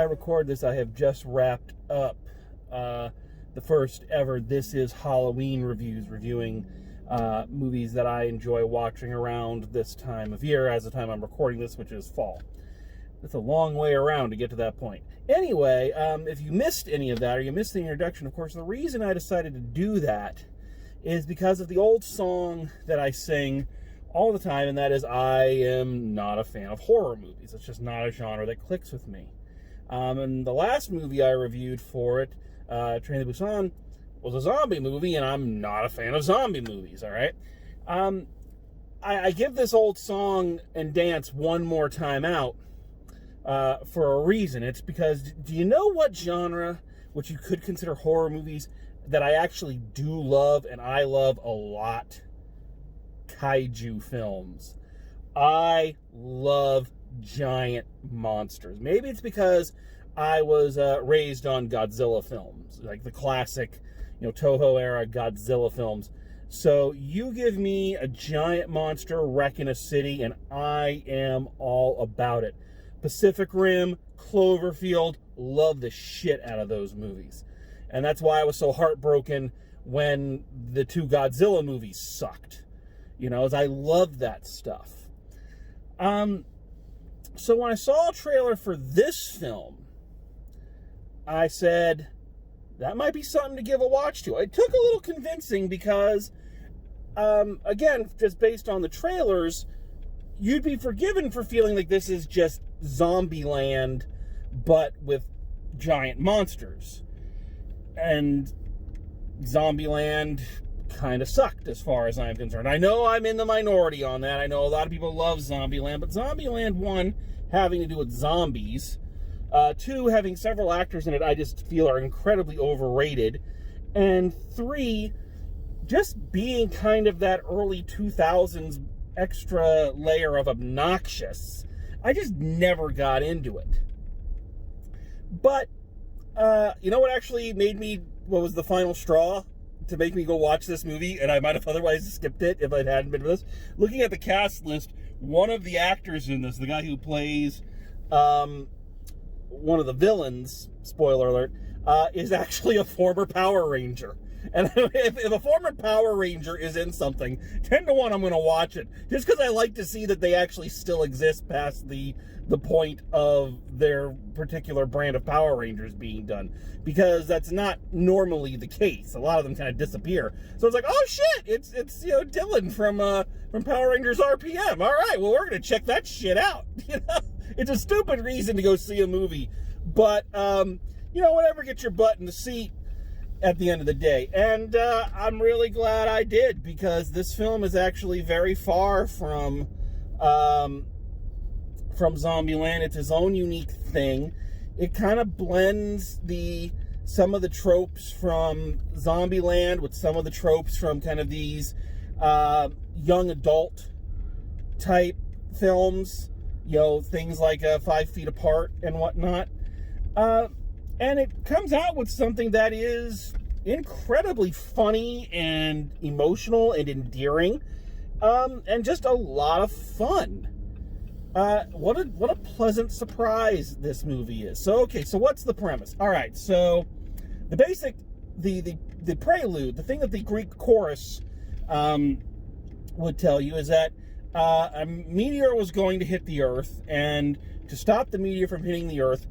I record this, I have just wrapped up the first ever This Is Halloween reviews, reviewing movies that I enjoy watching around this time of year, as the time I'm recording this, which is fall. It's a long way around to get to that point. Anyway, if you missed any of that, or you missed the introduction, of course, the reason I decided to do that is because of the old song that I sing all the time, and that is, I am not a fan of horror movies. It's just not a genre that clicks with me. And the last movie I reviewed for it, Train to Busan, was a zombie movie, and I'm not a fan of zombie movies, all right? I give this old song and dance one more time out for a reason. It's because, do you know what genre, which you could consider horror movies, that I actually do love, and I love a lot? Kaiju films. I love giant monsters. Maybe it's because I was raised on Godzilla films, like the classic, Toho era Godzilla films. So you give me a giant monster wrecking a city, and I am all about it. Pacific Rim, Cloverfield, love the shit out of those movies. And that's why I was so heartbroken when the two Godzilla movies sucked. As I love that stuff. So when I saw a trailer for this film, I said, that might be something to give a watch to. It took a little convincing because, again, just based on the trailers, you'd be forgiven for feeling like this is just Zombieland, but with giant monsters. And Zombieland kind of sucked as far as I'm concerned. I know I'm in the minority on that. I know a lot of people love Zombieland, but Zombieland, one, having to do with zombies, two, having several actors in it I just feel are incredibly overrated, and three, just being kind of that early 2000s extra layer of obnoxious. I just never got into it. But, you know what actually made me, what was the final straw to make me go watch this movie, and I might have otherwise skipped it if I hadn't been with this? Looking at the cast list, one of the actors in this, the guy who plays one of the villains, spoiler alert, is actually a former Power Ranger. And if a former Power Ranger is in something, 10 to 1 I'm going to watch it. Just because I like to see that they actually still exist past the point of their particular brand of Power Rangers being done. Because that's not normally the case. A lot of them kind of disappear. So it's like, oh shit, it's Dylan from Power Rangers RPM. All right, well, we're going to check that shit out. It's a stupid reason to go see a movie. But, whatever, get your butt in the seat at the end of the day. And I'm really glad I did, because this film is actually very far from Zombieland. It's his own unique thing. It kind of blends some of the tropes from Zombieland with some of the tropes from kind of these young adult type films, things like 5 Feet Apart and whatnot. And it comes out with something that is incredibly funny and emotional and endearing, and just a lot of fun. What a pleasant surprise this movie is. So what's the premise? All right, so the basic, the prelude, the thing that the Greek chorus would tell you is that a meteor was going to hit the Earth, and to stop the meteor from hitting the Earth,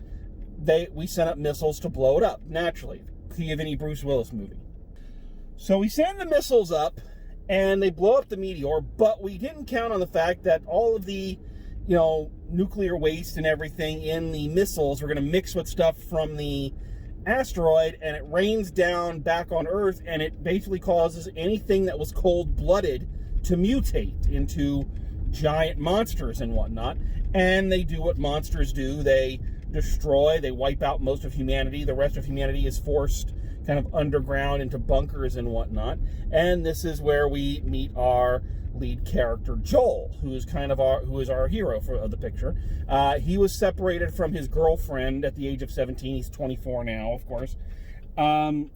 we sent up missiles to blow it up, naturally. Key of any Bruce Willis movie. So we send the missiles up, and they blow up the meteor, but we didn't count on the fact that all of the, nuclear waste and everything in the missiles were going to mix with stuff from the asteroid, and it rains down back on Earth, and it basically causes anything that was cold-blooded to mutate into giant monsters and whatnot. And they do what monsters do. They destroy, they wipe out most of humanity. The rest of humanity is forced kind of underground into bunkers and whatnot. And this is where we meet our lead character, Joel, who is our hero of the picture. He was separated from his girlfriend at the age of 17. He's 24 now, of course.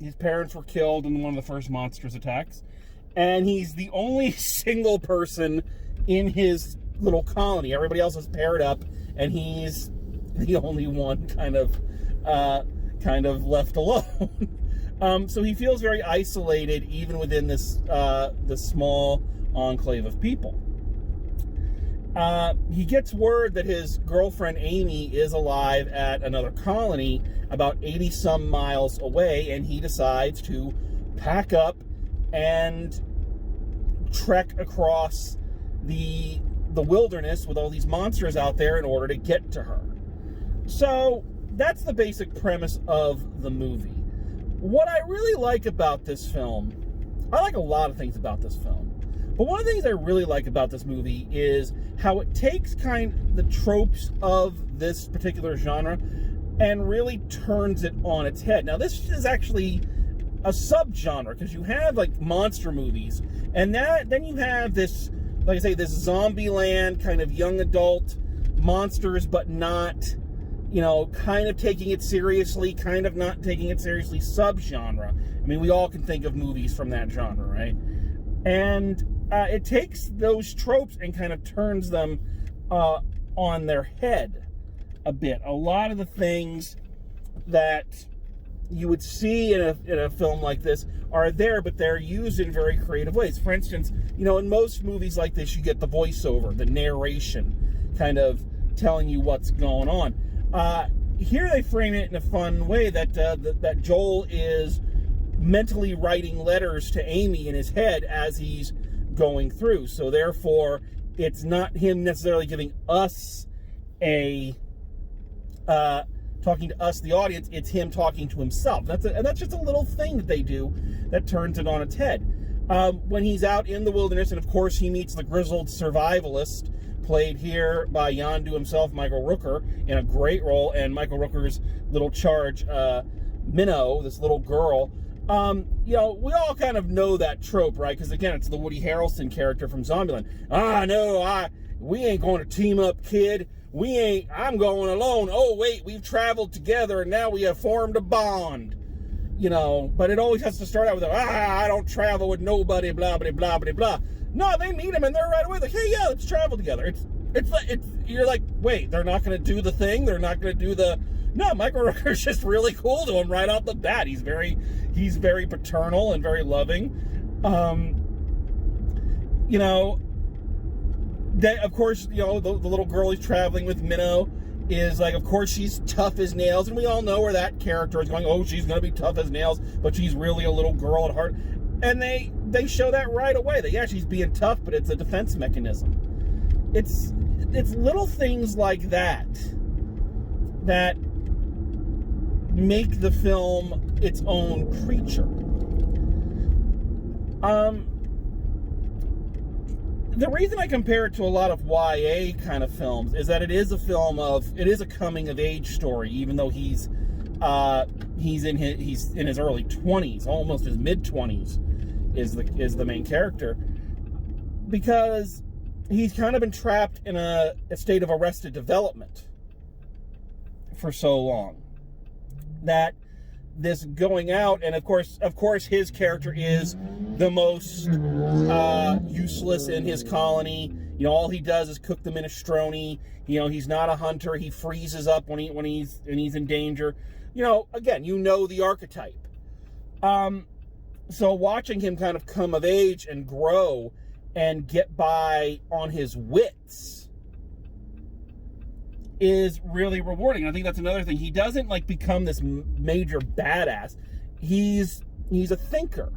His parents were killed in one of the first monsters attacks. And he's the only single person in his little colony. Everybody else is paired up, and he's the only one kind of left alone. So he feels very isolated, even within this small enclave of people. He gets word that his girlfriend Amy is alive at another colony about 80-some miles away, and he decides to pack up and trek across the wilderness with all these monsters out there in order to get to her. So that's the basic premise of the movie. What I really like about this film, I like a lot of things about this film, but one of the things I really like about this movie is how it takes the tropes of this particular genre and really turns it on its head. Now, this is actually a subgenre, because you have like monster movies, and then you have this, like I say, this Zombieland kind of young adult monsters, but not, kind of taking it seriously, kind of not taking it seriously subgenre. I mean, we all can think of movies from that genre, right? And it takes those tropes and kind of turns them on their head a bit. A lot of the things that you would see in a film like this are there, but they're used in very creative ways. For instance, in most movies like this, you get the voiceover, the narration, kind of telling you what's going on. Here they frame it in a fun way that Joel is mentally writing letters to Amy in his head as he's going through. So therefore, it's not him necessarily giving us talking to us, the audience. It's him talking to himself. That's just a little thing that they do that turns it on its head. When he's out in the wilderness, and of course he meets the grizzled survivalist, played here by Yondu himself, Michael Rooker, in a great role, and Michael Rooker's little charge, Minnow, this little girl. We all kind of know that trope, right? Because again, it's the Woody Harrelson character from Zombieland. We ain't going to team up, kid. I'm going alone. Oh, wait, we've traveled together and now we have formed a bond. But it always has to start out with I don't travel with nobody, blah, blah, blah, blah, blah. No, they meet him and they're right away like, hey, yeah, let's travel together. You're like, wait, they're not going to do the thing? They're not going to do the... No, Michael Rooker's just really cool to him right off the bat. He's very paternal and very loving. Of course, the little girl he's traveling with, Minnow, is like, of course, she's tough as nails, and we all know where that character is going. Oh, she's going to be tough as nails, but she's really a little girl at heart. And they show that right away. That, yeah, she's being tough, but it's a defense mechanism. It's little things like that make the film its own creature. The reason I compare it to a lot of YA kind of films is that it is a coming of age story, even though he's in his early 20s, almost his mid 20s is the main character, because he's kind of been trapped in a state of arrested development for so long that this going out, and of course his character is the most useless in his colony. All he does is cook the minestrone. He's not a hunter. He freezes up when he's in danger. Again, the archetype. So watching him kind of come of age and grow and get by on his wits is really rewarding. I think that's another thing. He doesn't become this major badass. He's a thinker.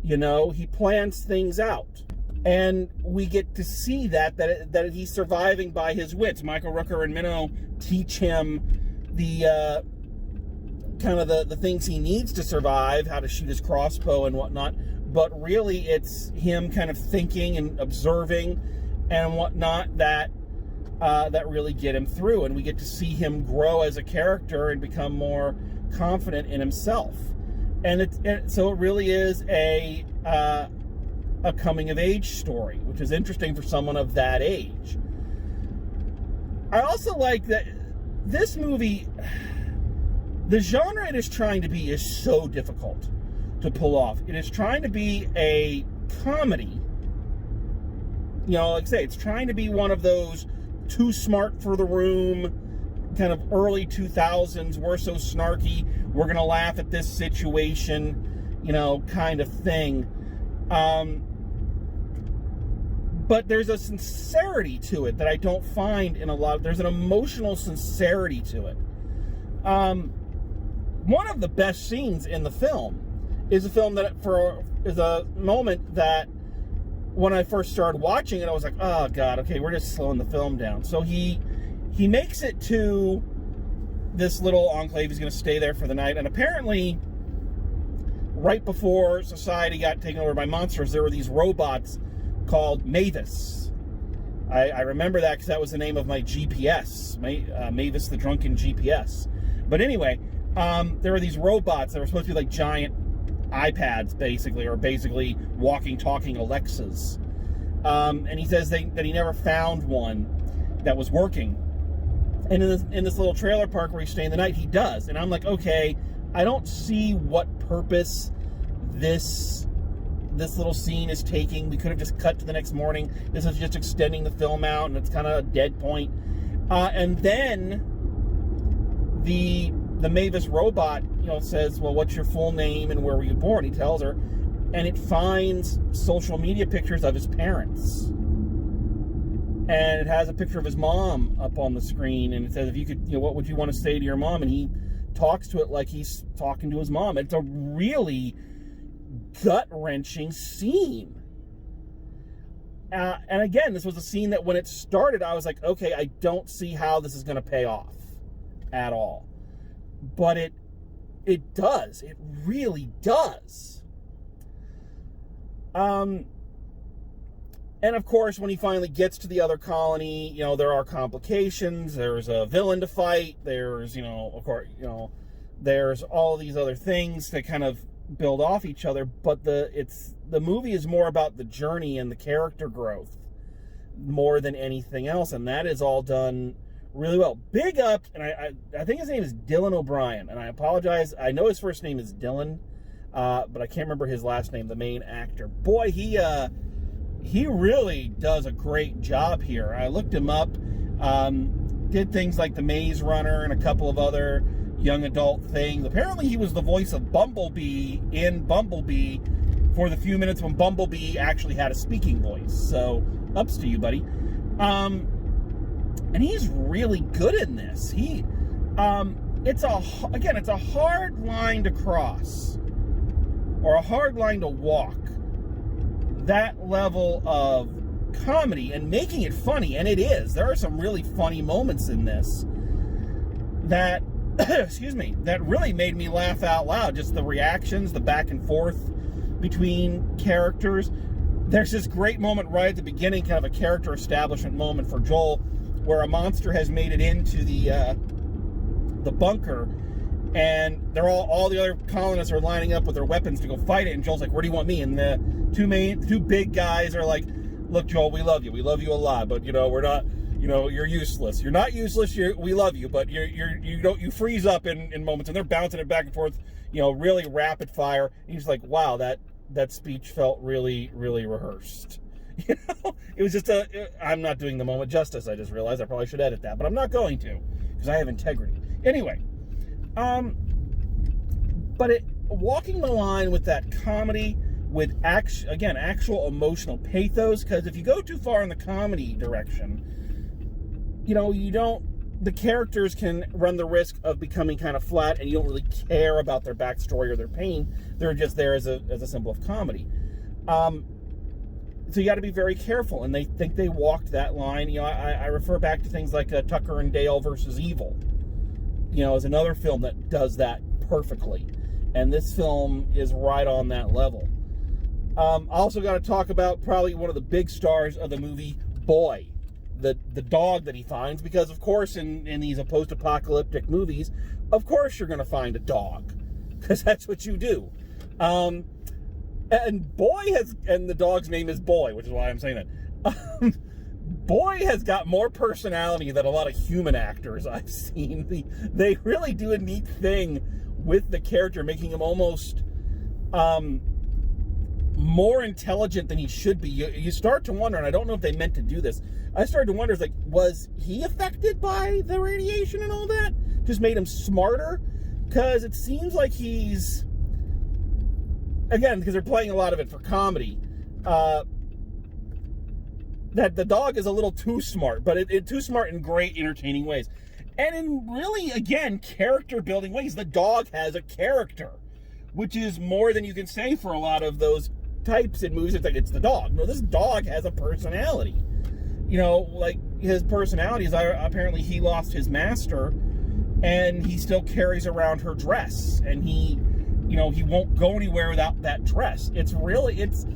He plans things out, and we get to see that he's surviving by his wits. Michael Rooker and Minnow teach him the the things he needs to survive, how to shoot his crossbow and whatnot. But really, it's him kind of thinking and observing and whatnot that really get him through, and we get to see him grow as a character and become more confident in himself. So it really is a coming of age story, which is interesting for someone of that age. I also like that this movie, the genre it is trying to be is so difficult to pull off. It is trying to be a comedy. Like I say, it's trying to be one of those too smart for the room kind of early 2000s, we're so snarky, we're going to laugh at this situation, you know, kind of thing. But there's a sincerity to it that I don't find in a lot of, there's an emotional sincerity to it. One of the best scenes in the film is a film that is a moment that when I first started watching it, I was like, oh God, okay, we're just slowing the film down. So he makes it to this little enclave. He's going to stay there for the night. And apparently, right before society got taken over by monsters, there were these robots called Mavis. I remember that because that was the name of my GPS, Mavis the Drunken GPS. But anyway, there were these robots that were supposed to be like giant iPads, basically, or basically walking, talking Alexas. And he says that he never found one that was working. And in this little trailer park where he's staying the night, he does. And I'm like, okay, I don't see what purpose this little scene is taking. We could have just cut to the next morning. This is just extending the film out, and it's kind of a dead point. And then the Mavis robot, you know, says, well, what's your full name and where were you born? He tells her, and it finds social media pictures of his parents. And it has a picture of his mom up on the screen, and it says, if you could, you know, what would you want to say to your mom? And he talks to it like he's talking to his mom. It's a really gut-wrenching scene. And again, this was a scene that when it started, I was like, okay, I don't see how this is going to pay off at all. But it does. It really does. And of course, when he finally gets to the other colony, you know, there are complications. There's a villain to fight. There's, you know, of course, you know, there's all these other things that kind of build off each other. But the movie is more about the journey and the character growth more than anything else, and that is all done really well. Big up, and I think his name is Dylan O'Brien, and I apologize. I know his first name is Dylan, but I can't remember his last name. The main actor, boy, he really does a great job here. I looked him up. Did things like The Maze Runner and a couple of other young adult things. Apparently, he was the voice of Bumblebee in Bumblebee for the few minutes when Bumblebee actually had a speaking voice. So, ups to you, buddy. And he's really good in this. It's a hard line to cross, or a hard line to walk. That level of comedy and making it funny, and it is. There are some really funny moments in this that, excuse me, that really made me laugh out loud. Just the reactions, the back and forth between characters. There's this great moment right at the beginning, kind of a character establishment moment for Joel, where a monster has made it into the bunker, and they're all the other colonists are lining up with their weapons to go fight it, and Joel's like, where do you want me? And the two big guys are like, look, Joel, we love you a lot, but, you know, we're not, you know, you're useless. You're not useless. We love you, but you freeze up in moments, and they're bouncing it back and forth, you know, really rapid fire. And he's like, wow, that speech felt really, really rehearsed. You know, it was just I'm not doing the moment justice. I just realized I probably should edit that, but I'm not going to, because I have integrity. Anyway, but walking the line with that comedy, with actual emotional pathos, because if you go too far in the comedy direction, you know, the characters can run the risk of becoming kind of flat, and you don't really care about their backstory or their pain. They're just there as a symbol of comedy. So you got to be very careful, and they think they walked that line. You know, I refer back to things like Tucker and Dale versus Evil. You know, is another film that does that perfectly, and this film is right on that level. Also got to talk about probably one of the big stars of the movie, Boy, the dog that he finds, because of course in these post-apocalyptic movies, of course you're going to find a dog, because that's what you do. And the dog's name is Boy, which is why I'm saying that. Boy has got more personality than a lot of human actors I've seen. They really do a neat thing with the character, making him almost, more intelligent than he should be. You start to wonder, and I don't know if they meant to do this. I started to wonder, like, was he affected by the radiation and all that? Just made him smarter? Because it seems like he's, again, because they're playing a lot of it for comedy, that the dog is a little too smart, but too smart in great, entertaining ways. And in really, again, character-building ways. The dog has a character, which is more than you can say for a lot of those types in movies. It's like, it's the dog. No, this dog has a personality. You know, like, his personality is, apparently he lost his master, and he still carries around her dress. And he, you know, he won't go anywhere without that dress. It's really, it's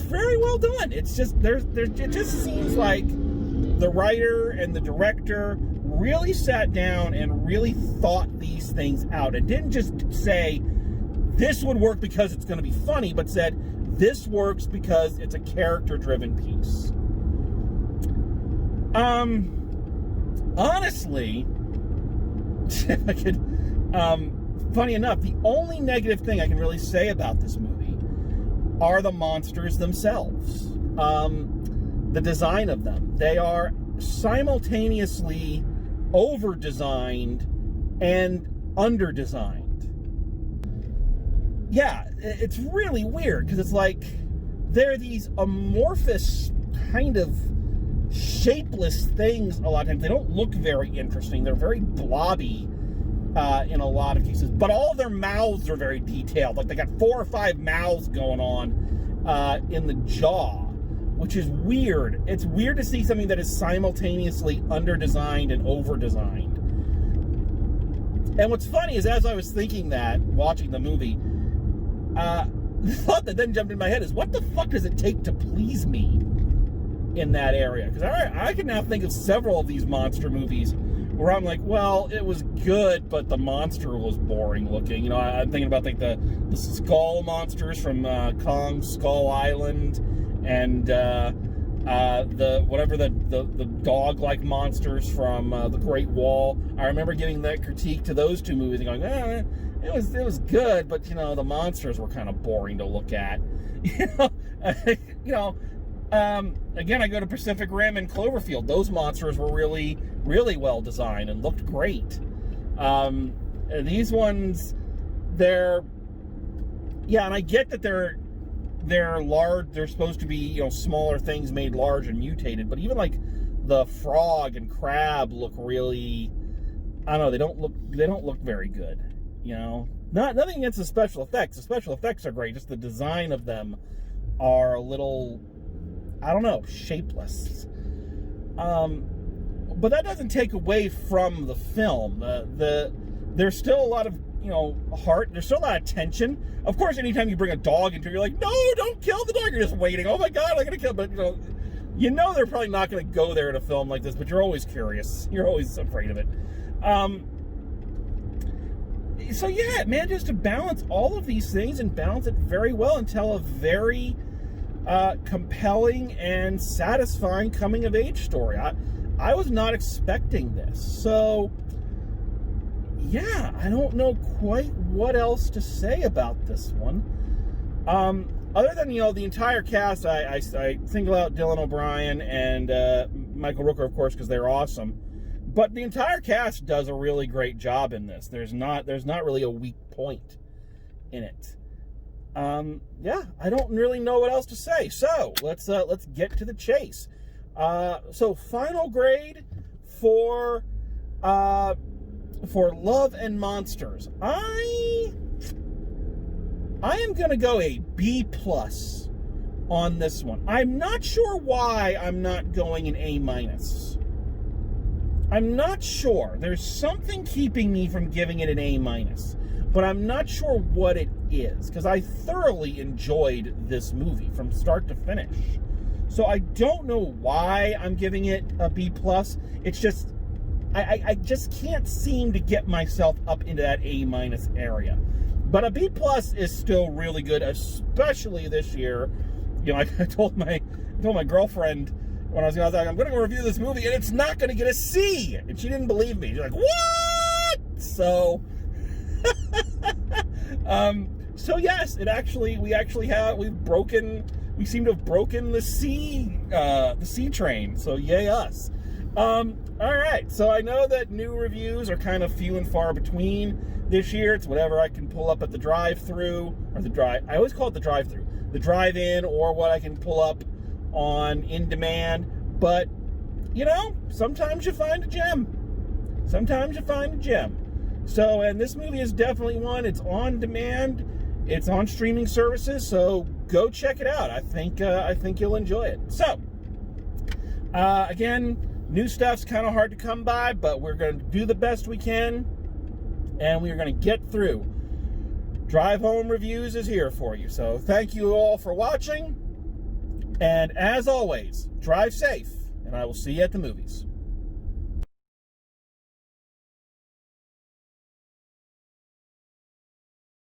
very well done. It's just, it just seems like the writer and the director really sat down and really thought these things out. And didn't just say, this would work because it's going to be funny, but said, this works because it's a character-driven piece. Honestly, if I could, funny enough, the only negative thing I can really say about this movie are the monsters themselves. The design of them. They are simultaneously over-designed and under-designed. Yeah, it's really weird, because it's like, they're these amorphous, kind of shapeless things a lot of times. They don't look very interesting. They're very blobby in a lot of cases. But all of their mouths are very detailed. Like, they got 4 or 5 mouths going on in the jaw, which is weird. It's weird to see something that is simultaneously under-designed and over-designed. And what's funny is, as I was thinking that, watching the movie, the thought that then jumped in my head is, what the fuck does it take to please me in that area? Because I can now think of several of these monster movies where I'm like, well, it was good, but the monster was boring looking. You know, I'm thinking about, like, the skull monsters from Kong Skull Island, and the dog-like monsters from The Great Wall. I remember giving that critique to those two movies and going, it was good, but, you know, the monsters were kind of boring to look at. Again, I go to Pacific Rim and Cloverfield. Those monsters were really, really well designed and looked great. These ones, and I get that they're large. They're supposed to be, you know, smaller things made large and mutated. But even like the frog and crab look really, I don't know. They don't look very good. You know, nothing against the special effects. The special effects are great. Just the design of them are a little, I don't know, shapeless. But that doesn't take away from the film. There's still a lot of, you know, heart. There's still a lot of tension. Of course, anytime you bring a dog into it, you're like, no, don't kill the dog. You're just waiting. Oh my God, I'm going to kill. But, you know they're probably not going to go there in a film like this, but you're always curious. You're always afraid of it. So yeah, man, just to balance all of these things and balance it very well and tell a very compelling and satisfying coming-of-age story. I was not expecting this. So, yeah, I don't know quite what else to say about this one. Other than, you know, the entire cast, I single out Dylan O'Brien and Michael Rooker, of course, because they're awesome. But the entire cast does a really great job in this. There's not really a weak point in it. Yeah, I don't really know what else to say. So let's get to the chase. So final grade for Love and Monsters. I am gonna go a B+ on this one. I'm not sure why I'm not going an A-. I'm not sure. There's something keeping me from giving it an A-, but I'm not sure what it is, because I thoroughly enjoyed this movie from start to finish. So I don't know why I'm giving it a B+. It's just, I just can't seem to get myself up into that A- area. But a B+ is still really good, especially this year. You know, I told my girlfriend when I was like, I'm going to go review this movie, and it's not going to get a C. And she didn't believe me. She's like, what? So, So yes, we seem to have broken the sea train. So yay us. All right. So I know that new reviews are kind of few and far between this year. It's whatever I can pull up at the drive-through I always call it the drive-through, the drive-in, or what I can pull up on in demand. But you know, sometimes you find a gem. Sometimes you find a gem. So, and this movie is definitely one. It's on demand. It's on streaming services. So go check it out. I think you'll enjoy it. So, again, new stuff's kind of hard to come by, but we're going to do the best we can, and we're going to get through. Drive Home Reviews is here for you. So thank you all for watching. And as always, drive safe, and I will see you at the movies.